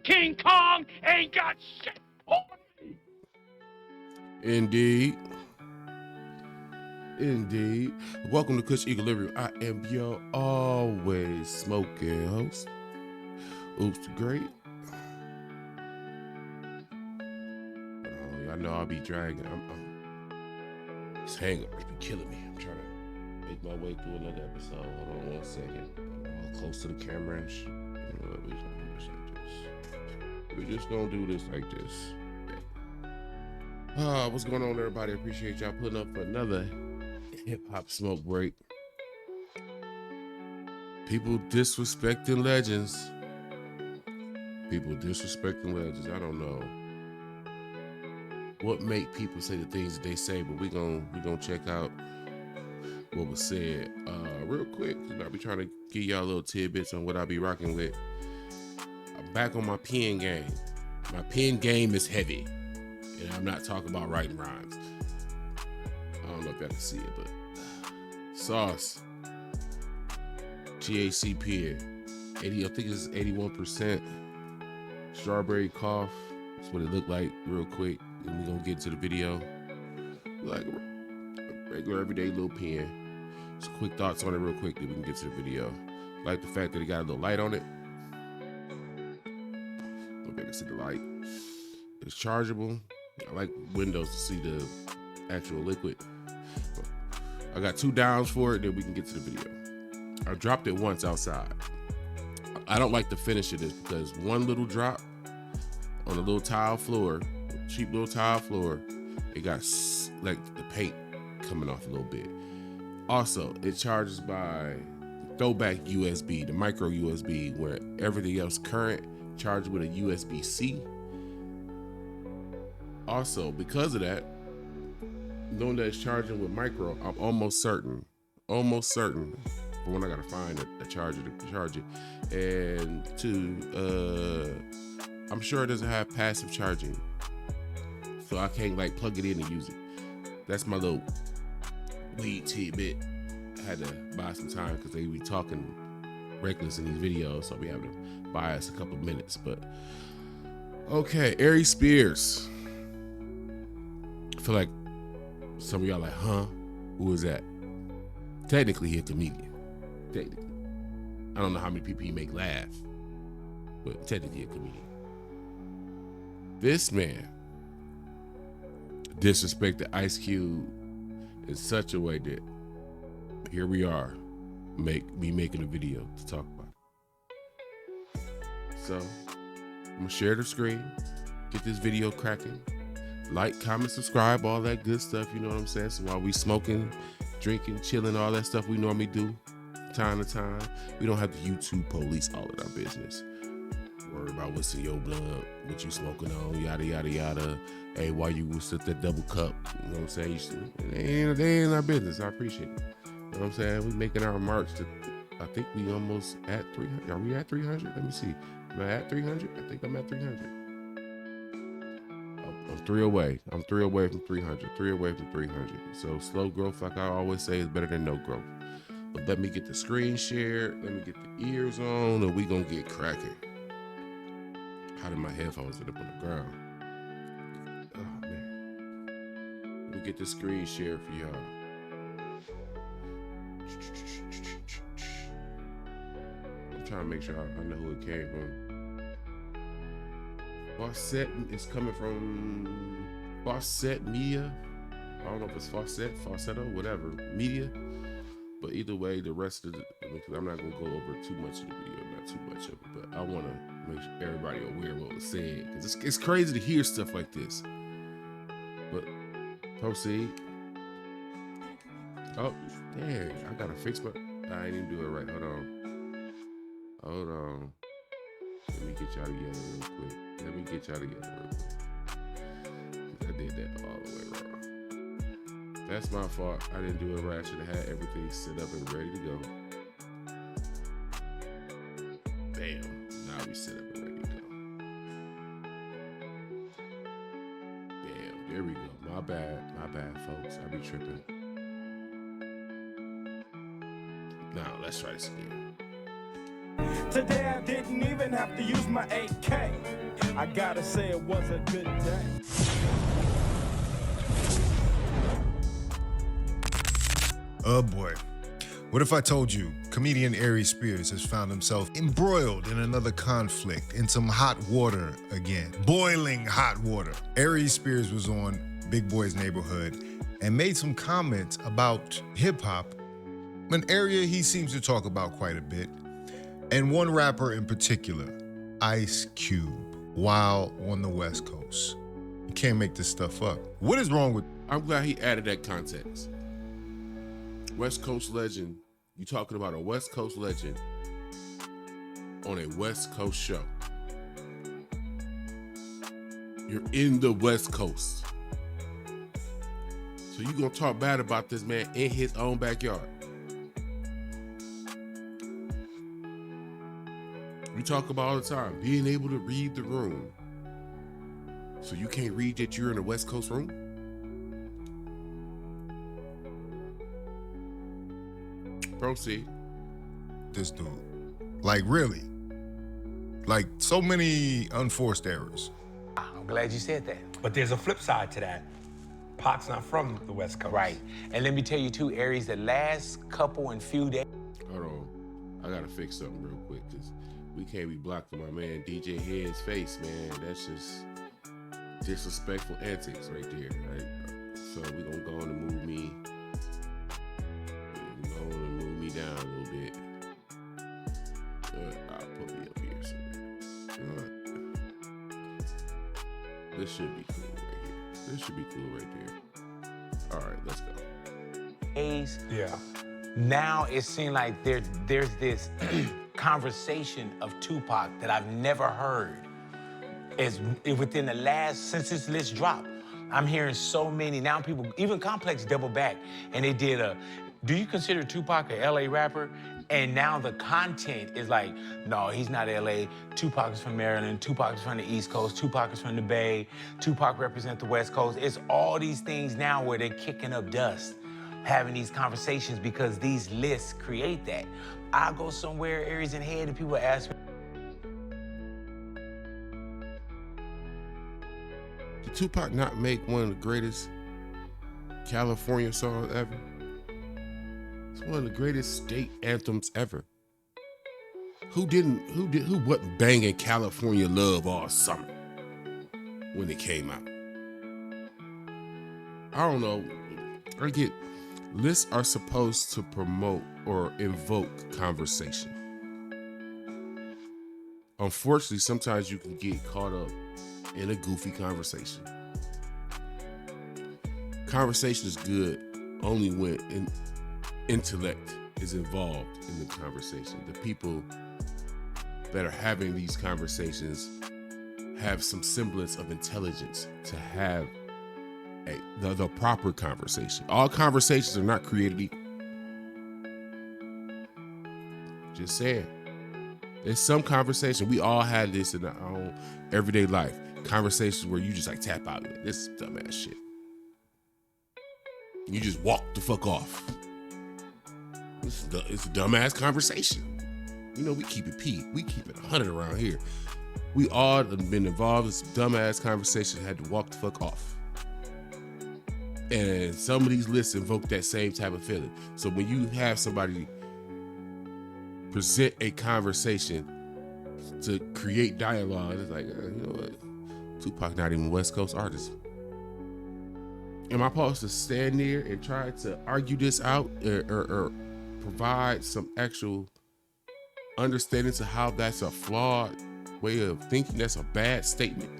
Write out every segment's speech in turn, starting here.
King Kong ain't got shit on me. Indeed. Indeed. Welcome to Kush Equilibrium. I am your always smoking host, Oops the Great. Oh, I know I'll be dragging. This hangovers be killing me. I'm trying to make my way through another episode. Hold on 1 second. I'm all close to the camera and shit. We're just gonna do this like this. What's going on, everybody? Appreciate y'all putting up for another hip-hop smoke break. People disrespecting legends. I don't know what make people say the things that they say, but we gonna check out what was said real quick. I'll be trying to give y'all little tidbits on what I'll be rocking with. I'm back on my pen game. My pen game is heavy, and I'm not talking about writing rhymes. I don't know if y'all can see it, but sauce, THC pen, 80. I think it's 81%. Strawberry cough. That's what it looked like, real quick. And we're gonna get to the video. Like a regular everyday little pen. Just quick thoughts on it, real quick, then we can get to the video. Like the fact that it got a little light on it. Hope you can see the light. It's chargeable. I like windows to see the actual liquid. I got 2 downs for it, then we can get to the video. I dropped it once outside. I don't like the finish of this because one little drop on a little tile floor, cheap little tile floor, it got like the paint coming off a little bit. Also, it charges by throwback USB, the micro USB, where everything else current charged with a USB-C. Also, because of that, knowing that it's charging with micro, I'm almost certain, for when I gotta find a charger to charge it. And 2, I'm sure it doesn't have passive charging, so I can't like plug it in and use it. That's my little weed tidbit. I had to buy some time because they be talking reckless in these videos, so we have to buy us a couple minutes. But okay, Aries Spears. I feel like some of y'all like, huh? Who is that? Technically, he's a comedian. Technically. I don't know how many people he make laugh, but technically a comedian. This man disrespected Ice Cube in such a way that here we are, making a video to talk about it. So I'm gonna share the screen, get this video cracking, like, comment, subscribe, all that good stuff, you know what I'm saying? So while we smoking, drinking, chilling, all that stuff we normally do time to time, we don't have to YouTube police all of our business. Worry about what's in your blood, what you smoking on, yada yada yada. Hey, why you was at that double cup? You know what I'm saying? They ain't our business. I appreciate it. You know what I'm saying? We making our march to, I think we almost at 300. Are we at 300? Let me see. Am I at 300? I think I'm at 300. I'm 3 away. I'm 3 away from 300. 3 away from 300. So slow growth, like I always say, is better than no growth. But let me get the screen shared. Let me get the ears on, and we gonna get cracking. How did my headphones end up on the ground? Oh man. Let me get the screen shared for y'all. I'm trying to make sure I know who it came from. Fawcett is coming from Fawcett Media. I don't know if it's Falsetto, whatever, Media. But either way, the rest of it, because I'm not going to go over too much of the video, not too much of it, but I want to make sure everybody aware of what was said. Because it's crazy to hear stuff like this. But proceed. Oh, dang, I got to fix my, I didn't even do it right. Hold on. Let me get y'all together real quick. I did that all the way wrong. That's my fault. I didn't do it right. I should have had everything set up and ready to go. Bam. Now we set up and ready to go. Bam. There we go. My bad, folks. I be tripping. Now, let's try this again. Today I didn't even have to use my AK. I gotta say it was a good day. Oh boy. What if I told you comedian Aries Spears has found himself embroiled in another conflict, in some hot water again, boiling hot water. Aries Spears was on Big Boy's Neighborhood and made some comments about hip hop, an area he seems to talk about quite a bit, and one rapper in particular, Ice Cube, while on the West Coast. You can't make this stuff up. What is wrong with... I'm glad he added that context. West Coast legend. You talking about a West Coast legend on a West Coast show. You're in the West Coast. So you gonna talk bad about this man in his own backyard. We talk about all the time, being able to read the room. So you can't read that you're in a West Coast room? Proceed. This dude. Like, really? Like, so many unforced errors. I'm glad you said that. But there's a flip side to that. Pac's not from the West Coast. Right. And let me tell you too, Aries, the last couple and few days. Hold on. I gotta fix something real quick, because we can't be blocking my man DJ Head's face, man. That's just disrespectful antics right there. Right? So we're gonna go on and move me. Down a little bit. I'll put me up here somewhere. You know what? This should be cool right here. This should be cool right there. All right, let's go. Yeah. Now it seems like there's this conversation of Tupac that I've never heard within the last, since this list dropped. I'm hearing so many, now people, even Complex double back, and they did do you consider Tupac a LA rapper? And now the content is like, no, he's not LA. Tupac is from Maryland. Tupac is from the East Coast. Tupac is from the Bay. Tupac represents the West Coast. It's all these things now where they're kicking up dust, having these conversations because these lists create that. I go somewhere, Aries and Head, and people ask me, did Tupac not make one of the greatest California songs ever? It's one of the greatest state anthems ever. Who wasn't banging California Love all summer when it came out? I don't know. I get lists are supposed to promote or invoke conversation. Unfortunately, sometimes you can get caught up in a goofy conversation. Conversation is good only when intellect is involved in the conversation. The people that are having these conversations have some semblance of intelligence to have the proper conversation. All conversations are not created equal. Just saying. There's some conversation. We all had this in our own everyday life. Conversations where you just like tap out. This is dumbass shit. You just walk the fuck off. It's a dumbass conversation. You know, we keep it P. We keep it 100 around here. We all have been involved in some dumbass conversations, had to walk the fuck off. And some of these lists invoke that same type of feeling. So when you have somebody present a conversation to create dialogue, it's like, you know what? Tupac not even a West Coast artist. Am I supposed to stand there and try to argue this out or provide some actual understanding to how that's a flawed way of thinking, that's a bad statement?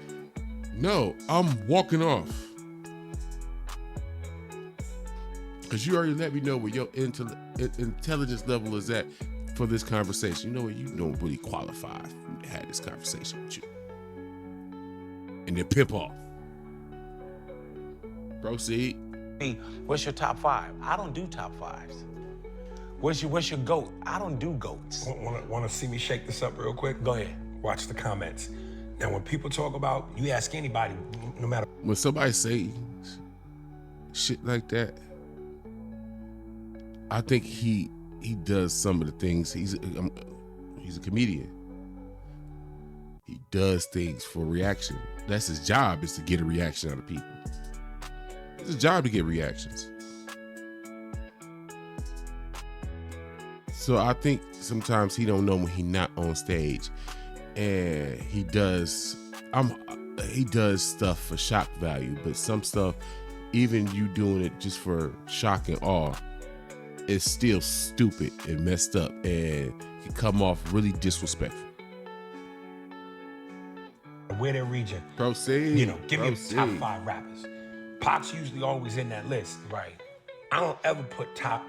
No, I'm walking off. Because you already let me know where your intelligence level is at for this conversation. You know what? You don't really qualify to have this conversation with you. And then pimp off. Proceed. What's your top five? I don't do top fives. What's your GOAT? I don't do GOATs. Want to see me shake this up real quick? Go ahead. Watch the comments. Now, when people talk about, you ask anybody, no matter. When somebody say shit like that, I think he does some of the things. He's a comedian. He does things for reaction. That's his job, is to get a reaction out of people. It's his job to get reactions. So I think sometimes he don't know when he not on stage, and he does stuff for shock value, but some stuff, even you doing it just for shock and awe, is still stupid and messed up and can come off really disrespectful. Where their region. Proceed. You know, give me Proceed. top 5 rappers. Pac's usually always in that list. Right. I don't ever put Pac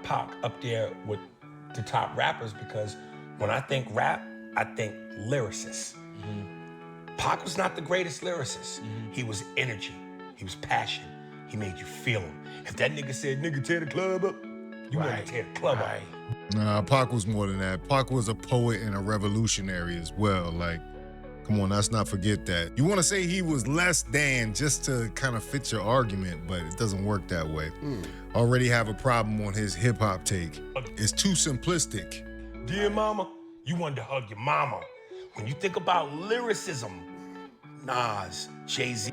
up there with the top rappers because when I think rap, I think lyricist. Pac was not the greatest lyricist. He was energy. He was passion. He made you feel him. If that nigga said, nigga, tear the club up, you want to tear the club up. Nah, Pac was more than that. Pac was a poet and a revolutionary as well. Like, come on, let's not forget that. You want to say he was less than just to kind of fit your argument, but it doesn't work that way. Already have a problem on his hip hop take. It's too simplistic. Dear mama, you wanted to hug your mama. When you think about lyricism, Nas, Jay-Z.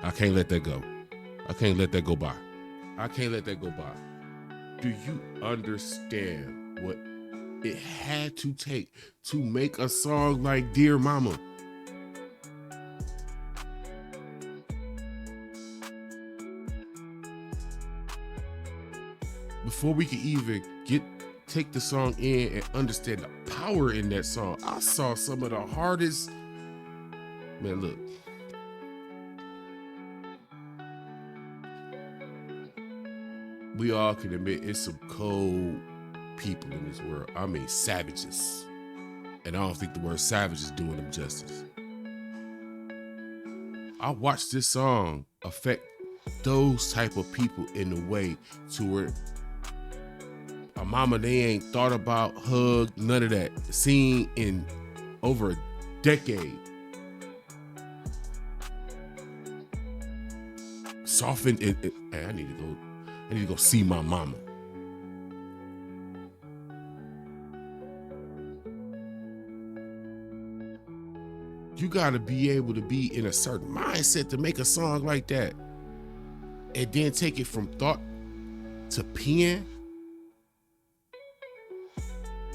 I can't let that go. I can't let that go by. I can't let that go by. Do you understand what it had to take to make a song like Dear Mama? Before we could even take the song in and understand the power in that song, I saw some of the hardest. Man, look. We all can admit it's some cold people in this world. I mean, savages. And I don't think the word savage is doing them justice. I watched this song affect those type of people in a way to where a mama, they ain't thought about, hug, none of that. Seen in over a decade. Softened it. Hey, I need to go see my mama. You gotta be able to be in a certain mindset to make a song like that. And then take it from thought to pen.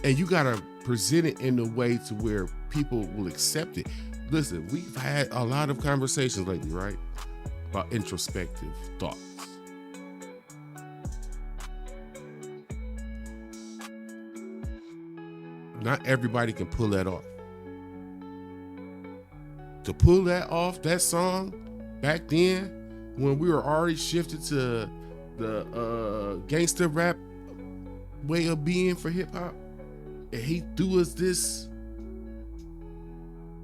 And you gotta present it in a way to where people will accept it. Listen, we've had a lot of conversations lately, right? About introspective thoughts. Not everybody can pull that off. To pull that off, that song, back then, when we were already shifted to the gangster rap way of being for hip hop, and he threw us this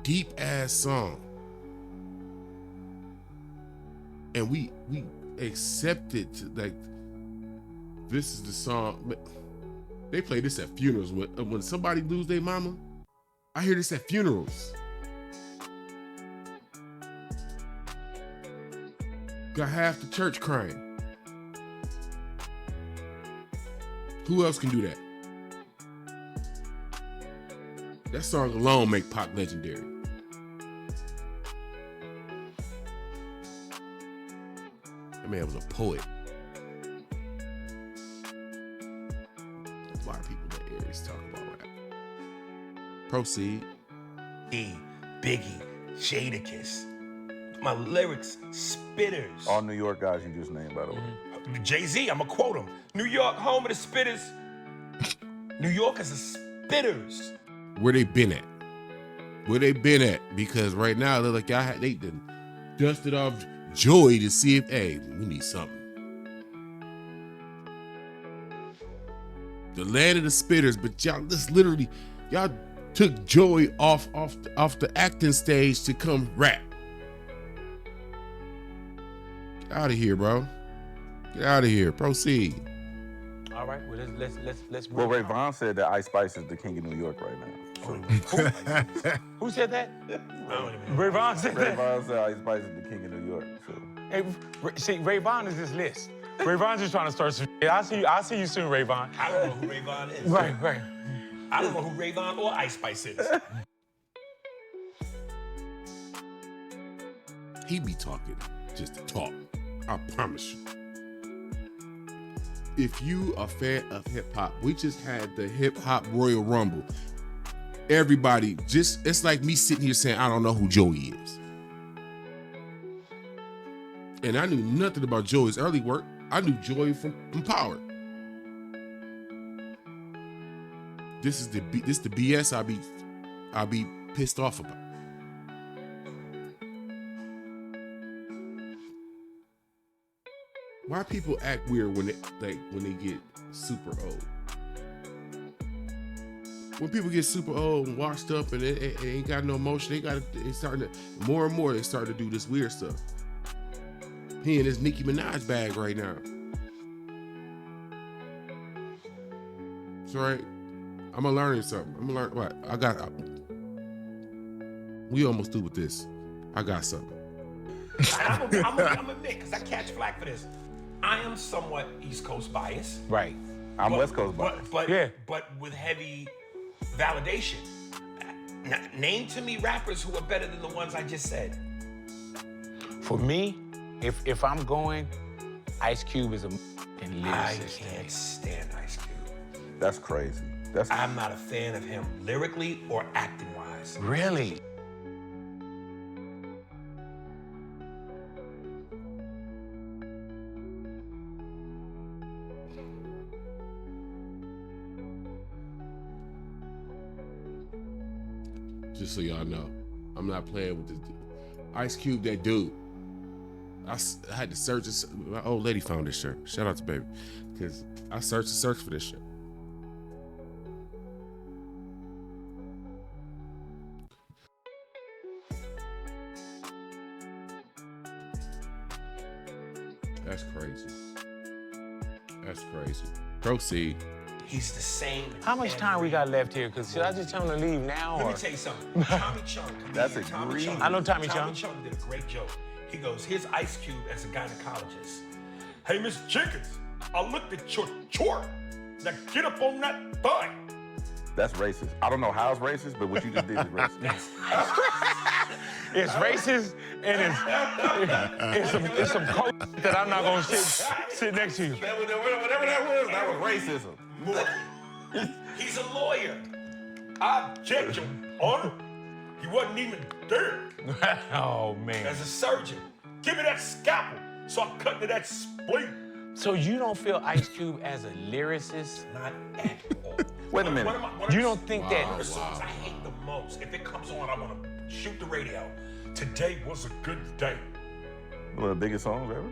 deep ass song, and we accepted like this is the song. They play this at funerals. When somebody lose their mama, I hear this at funerals. Got half the church crying. Who else can do that? That song alone make Pac legendary. That man was a poet. A lot of people that Aries talk about rap. Proceed. Biggie, Jadakiss. My lyrics, spitters. All New York guys you just named, by the way. Jay-Z, I'm gonna quote him. New York, home of the spitters. New York is the spitters. Where they been at? Where they been at? Because right now they're like they done dusted off Joy to see if, hey, we need something. The land of the spitters, but y'all, this literally, y'all took Joy off the acting stage to come rap. Get out of here, bro. Get out of here. Proceed. All right, well let's move Well, Ray on. Vaughn said that Ice Spice is the king of New York right now. So, Who said that? Ray Vaughn said Ray that. Vaughn said Ice Spice is the king of New York. So. Hey, see, Ray Vaughn is this list. Rayvon's just trying to start some shit. I'll see you soon, Rayvon. I don't know who Rayvon is. Right. I don't know who Rayvon or Ice Spice is. He be talking just to talk. I promise you. If you a fan of hip hop, we just had the hip hop Royal Rumble. Everybody it's like me sitting here saying, I don't know who Joey is. And I knew nothing about Joey's early work. I knew Joey from Power. This is the BS I'll be pissed off about. Why people act weird when they get super old? When people get super old and washed up and it ain't got no emotion, it's starting to more and more they start to do this weird stuff. He in his Nicki Minaj bag right now. It's all right. I'm gonna learn something. I'm gonna learn what? We almost through with this. I got something. I'm gonna admit, because I catch flack for this. I am somewhat East Coast biased. Right. I'm West Coast biased. But with heavy validation. Name to me rappers who are better than the ones I just said. For me, if I'm going, Ice Cube is a lyricist. I can't stand Ice Cube. That's crazy. I'm not a fan of him lyrically or acting-wise. Really? Just so y'all know, I'm not playing with this. Ice Cube, that dude. I had to search this. My old lady found this shirt. Shout out to baby, because I searched for this shirt. That's crazy. That's crazy. Proceed. He's the same. How much time we got left here? Because should I just tell him to leave now? Let me tell you something. Tommy Chung. That's comedian Tommy egregious. Chung. I know Tommy Tommy Chung. Chung did a great joke. He goes, here's Ice Cube as a gynecologist. Hey, Miss Jenkins, I looked at your chart. Now get up on that butt. That's racist. I don't know how it's racist, but what you just did is racist. It's racist and it's some coke that I'm not gonna sit next to you. Whatever that was racism. He's a lawyer. I object, Your Honor. He wasn't even there. Oh man. As a surgeon, give me that scalpel so I cut into that spleen. So you don't feel Ice Cube as a lyricist? Not at all. Wait a minute. You don't think One of that? the songs I hate the most, if it comes on, I want to shoot the radio. Today was a good day. One of the biggest songs ever?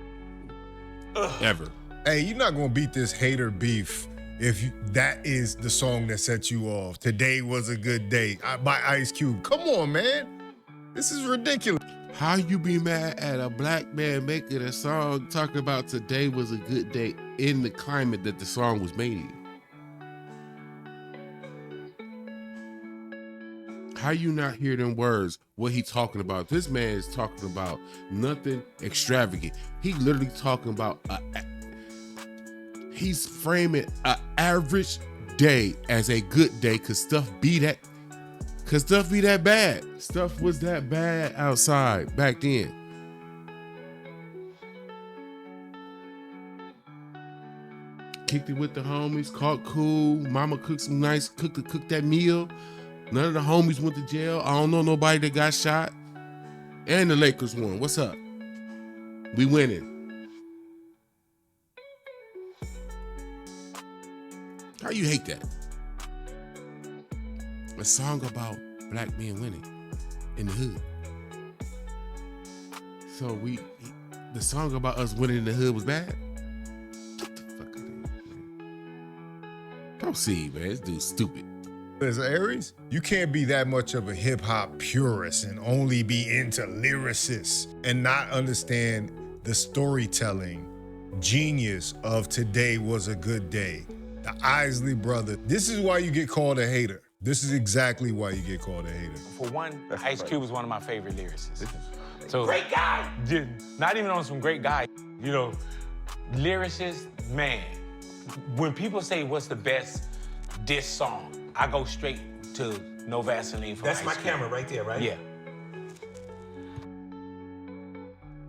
Ever. Hey, you're not gonna beat this hater beef if that is the song that set you off. Today was a good day by Ice Cube. Come on, man. This is ridiculous. How you be mad at a black man making a song talking about today was a good day in the climate that the song was made in? How you not hear them words? What he talking about? This man is talking about nothing extravagant. He literally talking about he's framing an average day as a good day because stuff be that bad. Stuff was that bad outside back then. Kicked it with the homies, caught cool. Mama cooked some nice, cooked that meal. None of the homies went to jail. I don't know nobody that got shot. And the Lakers won. What's up? We winning. How you hate that? A song about black men winning in the hood. So the song about us winning in the hood was bad? Get the fuck out of here, man. Proceed, man. This dude's stupid. As Aries, you can't be that much of a hip hop purist and only be into lyricists and not understand the storytelling genius of Today Was a Good Day. The Isley brother. This is why you get called a hater. This is exactly why you get called a hater. For one, That's Ice right. Cube is one of my favorite lyricists. So Great guy. not even on some great guy, you know, Lyricist, man. When people say what's the best diss song, I go straight to No Vaseline from That's Ice my Cube. camera right there, right? Yeah.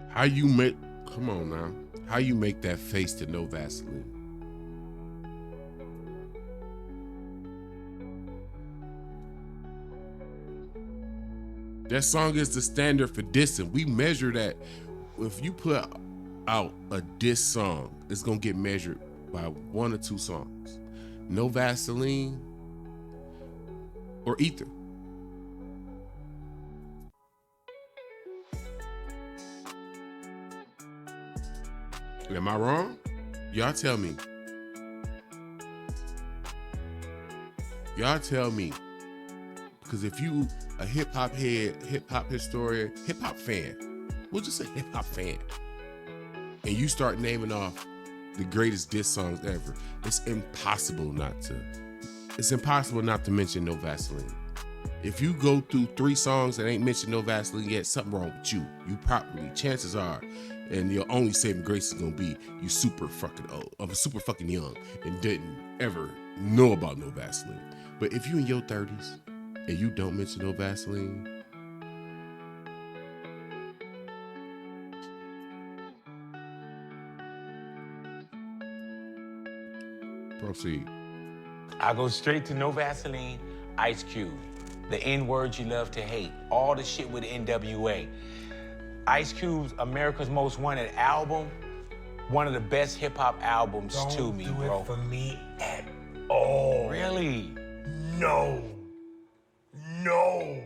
How you make, come on now. How you make that face to No Vaseline? That song is the standard for dissing. We measure that. If you put out a diss song, it's gonna get measured by 1 or 2 songs. No Vaseline or Ether. Am I wrong? Y'all tell me. Y'all tell me. Because if you a hip hop head, hip hop historian, hip hop fan, we'll just say hip hop fan, and you start naming off the greatest diss songs ever, it's impossible not to mention No Vaseline. If you go through 3 songs that ain't mentioned No Vaseline yet, something wrong with you. You probably, chances are, and your only saving grace is gonna be you super fucking old, super fucking young, and didn't ever know about No Vaseline. But if you in your 30s and you don't mention No Vaseline, proceed. I go straight to No Vaseline, Ice Cube. The N-words you love to hate. All the shit with NWA. Ice Cube's America's Most Wanted album, one of the best hip-hop albums to me, Don't do bro. it for me at all. Really? No. No.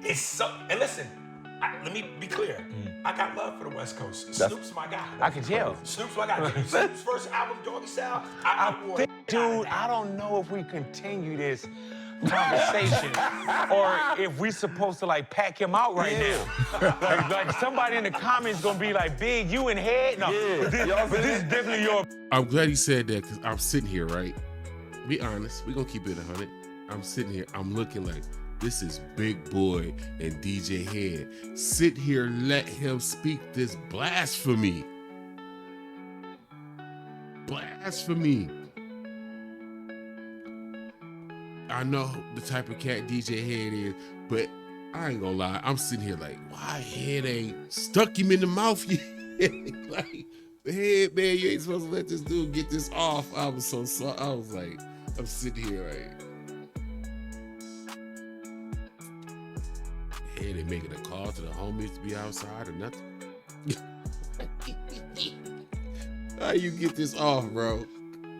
It's so, and listen, let me be clear. I got love for the West Coast. Snoop's my guy. I can tell. Snoop's my guy. Snoop's first album, Doggy Style, I Dude, I don't know if we continue this conversation or if we supposed to like pack him out right now. like somebody in the comments gonna be like, Big, you in head? No, but this is definitely your. I'm glad he said that because I'm sitting here, right? Be honest, we gonna keep it 100. I'm sitting here, I'm looking like, this is Big Boy and DJ Head. Sit here, let him speak this blasphemy. Blasphemy. I know the type of cat DJ Head is, but I ain't gonna lie, I'm sitting here like, why Head ain't stuck him in the mouth yet? Like, Head, man, you ain't supposed to let this dude get this off. I was so sorry. I was like, I'm sitting here like, Head ain't making a call to the homies to be outside or nothing. How you get this off, bro?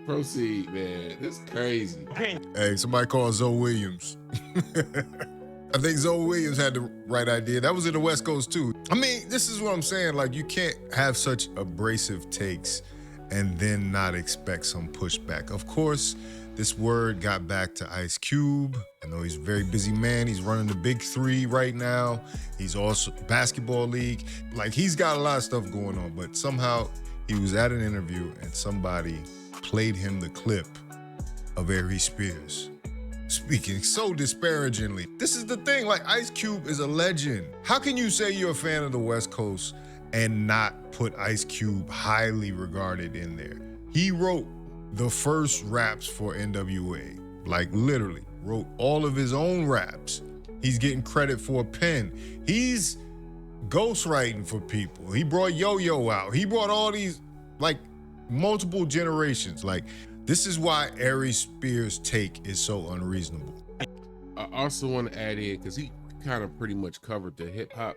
Proceed, man. This is crazy. Hey, somebody called Zoe Williams. I think Zoe Williams had the right idea. That was in the West Coast too. I mean, this is what I'm saying. Like, you can't have such abrasive takes and then not expect some pushback. Of course, this word got back to Ice Cube. I know he's a very busy man. He's running the Big 3 right now. He's also basketball league. Like, he's got a lot of stuff going on, but somehow he was at an interview and somebody played him the clip of Aries Spears speaking so disparagingly. This is the thing, like, Ice Cube is a legend. How can you say you're a fan of the West Coast and not put Ice Cube highly regarded in there? He wrote the first raps for NWA, like literally wrote all of his own raps. He's getting credit for a pen. He's ghostwriting for people. He brought Yo-Yo out. He brought all these, like, multiple generations. Like, this is why Aries Spears' take is so unreasonable. I also want to add in, because he kind of pretty much covered the hip hop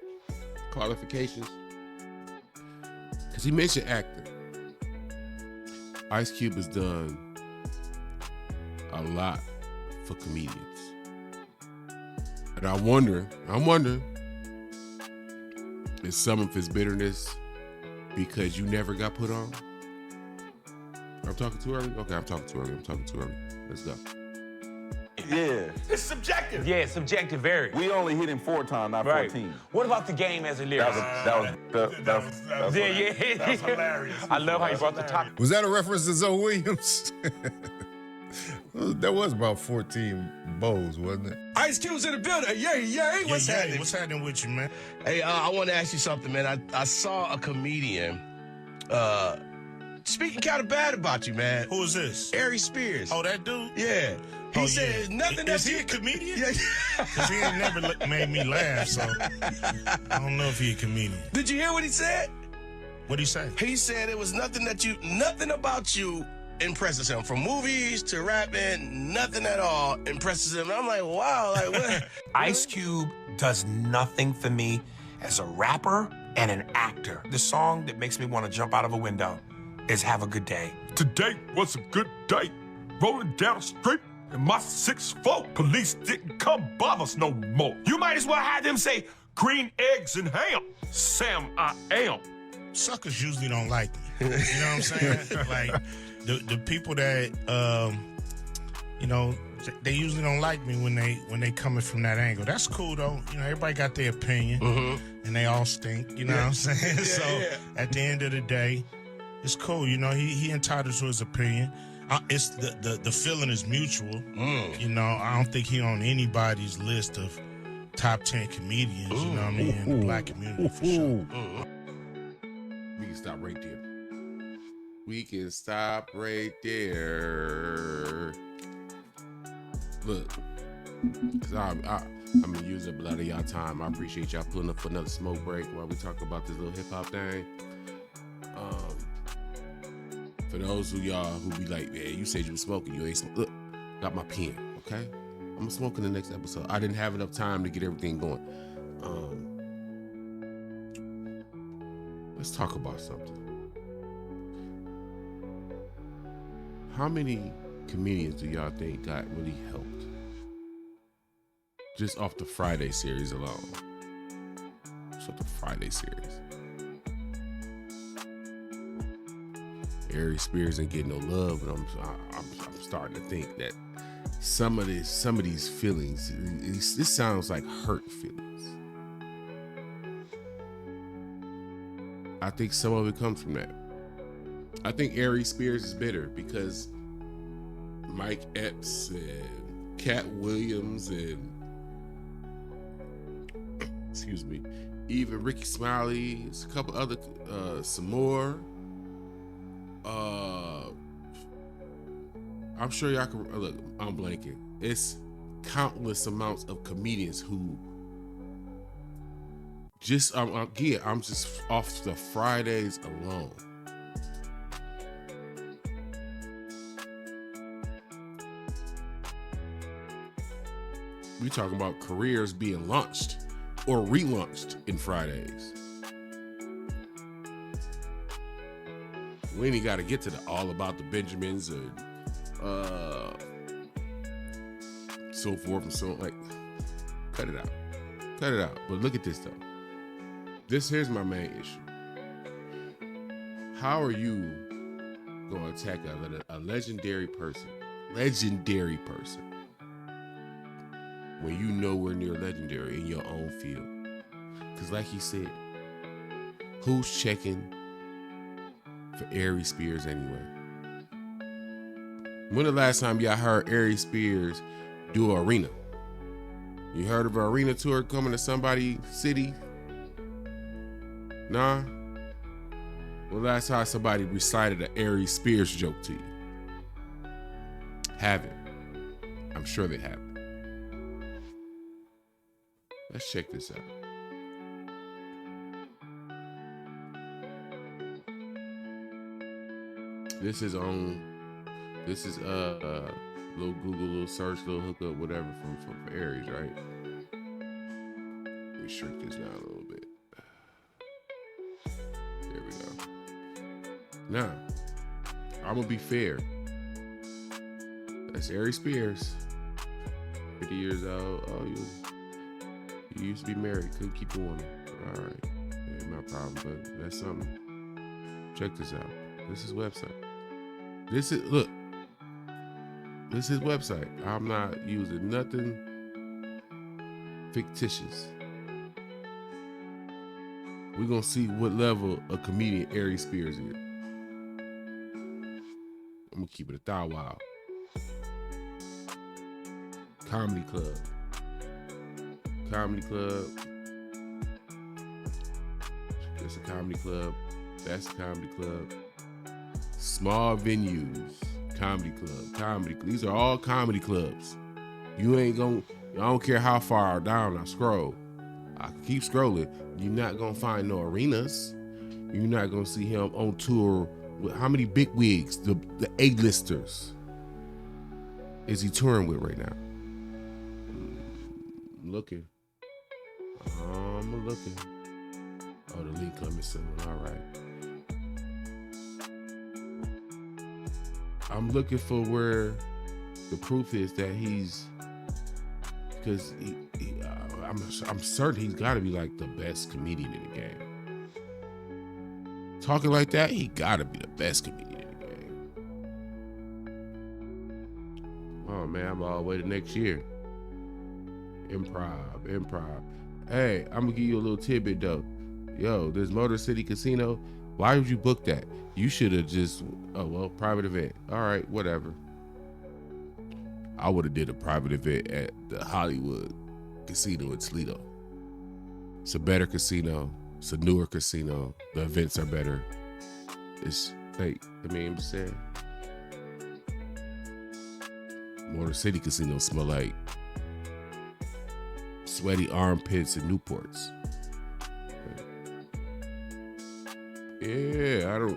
qualifications, because he mentioned acting. Ice Cube has done a lot for comedians. And I'm wondering, is some of his bitterness because you never got put on? I'm talking too early? Okay, I'm talking too early. Let's go. Yeah. It's subjective. Yeah, subjective, very. We only hit him 4 times, not Right. 14. What about the game as a That lyricist? was Yeah. That's hilarious. I love how you brought the topic. Was that a reference to Zoe Williams? That was about 14 bows, wasn't it? Ice Cube's in the building. Yeah. What's happening? What's happening with you, man? Hey, I want to ask you something, man. I saw a comedian speaking kind of bad about you, man. Who is this? Aries Spears. Oh, that dude? Yeah. He said there's nothing Is that he you... a comedian? Yeah. Because he ain't never made me laugh, so I don't know if he a comedian. Did you hear what he said? What'd he say? He said it was nothing about you impresses him. From movies to rapping, nothing at all impresses him. And I'm like, wow, like what? Ice Cube does nothing for me as a rapper and an actor. The song that makes me want to jump out of a window is Have a Good Day. Today was a good day. Rolling down the street in my 6'4". Police didn't come bother us no more. You might as well have them say green eggs and ham. Sam, I am. Suckers usually don't like me. You know what I'm saying? Like, the people that, you know, they usually don't like me when they coming from that angle. That's cool, though. You know, everybody got their opinion, and they all stink. You know what I'm saying? At the end of the day, it's cool. You know, he entitled to his opinion. It's the feeling is mutual. You know, I don't think he on anybody's list of top 10 comedians. You know what I mean? In the black community for sure. We can stop right there. We can stop right there. Look, cause I'm gonna use up a lot of y'all time. I appreciate y'all pulling up for another smoke break while we talk about this little hip hop thing. For those of y'all who be like, man, you said you was smoking, you ain't smoking. Look, got my pen, okay? I'm gonna smoke in the next episode. I didn't have enough time to get everything going. Let's talk about something. How many comedians do y'all think got really helped? Just off the Friday series alone. Just off the Friday series. Aries Spears ain't getting no love, and I'm starting to think that some of these feelings, this sounds like hurt feelings. I think some of it comes from that. I think Aries Spears is bitter because Mike Epps and Cat Williams and excuse me, even Ricky Smiley, a couple other, some more. I'm sure y'all can look. I'm blanking. It's countless amounts of comedians who just again. I'm just off the Fridays alone. We talking about careers being launched or relaunched in Fridays. We ain't got to get to the all about the Benjamins and so forth and so on. Like, cut it out. But look at this though. Here's my main issue. How are you going to attack a legendary person when you nowhere near legendary in your own field? Because like he said, who's checking for Aries Spears anyway? When the last time y'all heard Aries Spears do an arena? You heard of an arena tour coming to somebody's city? Nah? Well, last time somebody recited an Aries Spears joke to you? Haven't. I'm sure they haven't. Let's check this out. This is little Google, little search, little hookup, whatever for Aries, right? Let me shrink this down a little bit. There we go. Now, I'm gonna be fair. That's Aries Spears. 50 years old. Oh, you used to be married, couldn't keep a woman. All right, ain't my problem, but that's something. Check this out. This is website. This is his website. I'm not using nothing fictitious. We're gonna see what level a comedian Aries Spears is. I'm gonna keep it $1,000 wild. Comedy Club. It's a comedy club. That's a comedy club. Small venues, comedy club. These are all comedy clubs. You ain't gonna, I don't care how far down I scroll. I keep scrolling. You're not gonna find no arenas. You're not gonna see him on tour with how many big wigs, the A-listers is he touring with right now? I'm looking. Oh, the link coming soon. All right. I'm looking for where the proof is that he's, because I'm certain he's got to be like the best comedian in the game. Talking like that, he got to be the best comedian in the game. Oh man, I'm all the way to next year. Improv. Hey, I'm gonna give you a little tidbit though. Yo, this Motor City Casino, why would you book that? You should have just, private event. All right, whatever. I would have did a private event at the Hollywood Casino in Toledo. It's a better casino. It's a newer casino. The events are better. It's fake. I'm saying. Motor City Casino smell like sweaty armpits and Newports. Yeah,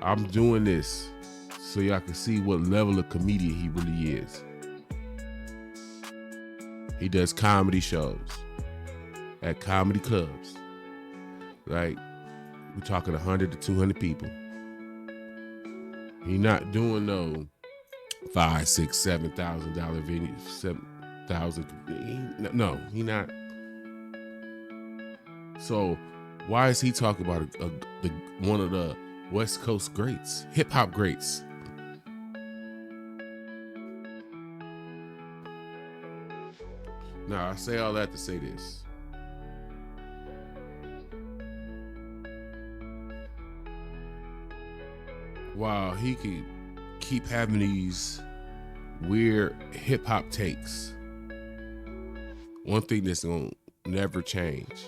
I'm doing this so y'all can see what level of comedian he really is. He does comedy shows at comedy clubs. Like, we're talking 100 to 200 people. He not doing no $5,000, $6,000, $7,000 venues, 7,000. No, he not. So why is he talking about one of the West Coast greats, hip hop greats? Now, I say all that to say this. While he could keep having these weird hip hop takes, one thing that's gonna never change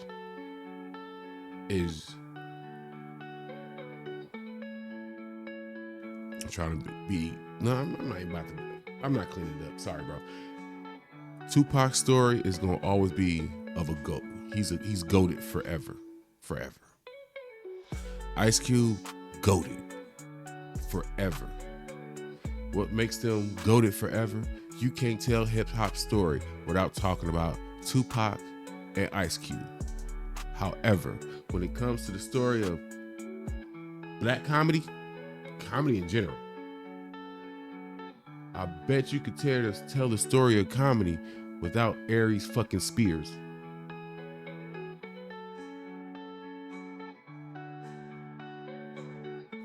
is I'm trying to be. No, I'm not cleaning it up. Sorry, bro. Tupac's story is gonna always be of a GOAT. He's GOATed forever. Ice Cube, GOATed forever. What makes them GOATed forever? You can't tell hip hop story without talking about Tupac and Ice Cube. However, when it comes to the story of black comedy in general, I bet you could tell the story of comedy without Aries fucking Spears.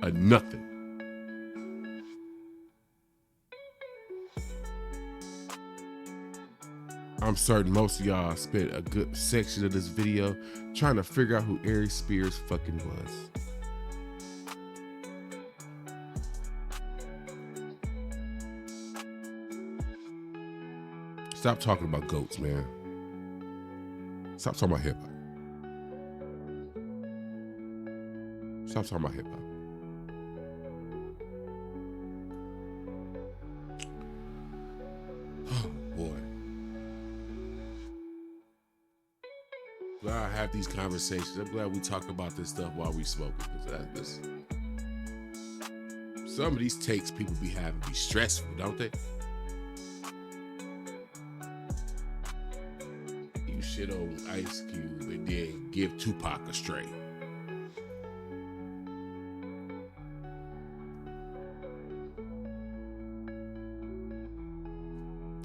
A nothing. I'm certain most of y'all spent a good section of this video trying to figure out who Aries Spears fucking was. Stop talking about goats, man. Stop talking about hip hop. Stop talking about hip hop. Oh boy. Glad I have these conversations. I'm glad we talk about this stuff while we smoking. Because some of these takes people be having be stressful, don't they? You shit on Ice Cube and then give Tupac a straight.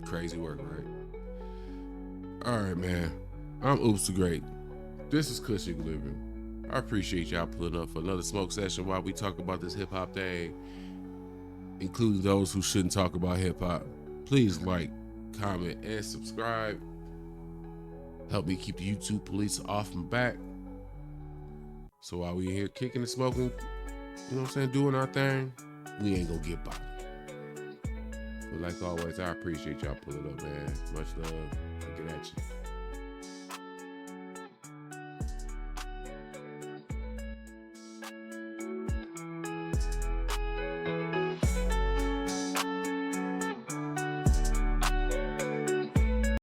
Crazy work, right? All right, man. I'm Oops the Great. This is Cushing Living. I appreciate y'all pulling up for another smoke session while we talk about this hip hop thing, including those who shouldn't talk about hip hop. Please like, comment, and subscribe. Help me keep the YouTube police off my back. So while we here kicking and smoking, you know what I'm saying, doing our thing, we ain't gonna get by. But like always, I appreciate y'all pulling up, man. Much love. I'll get at you.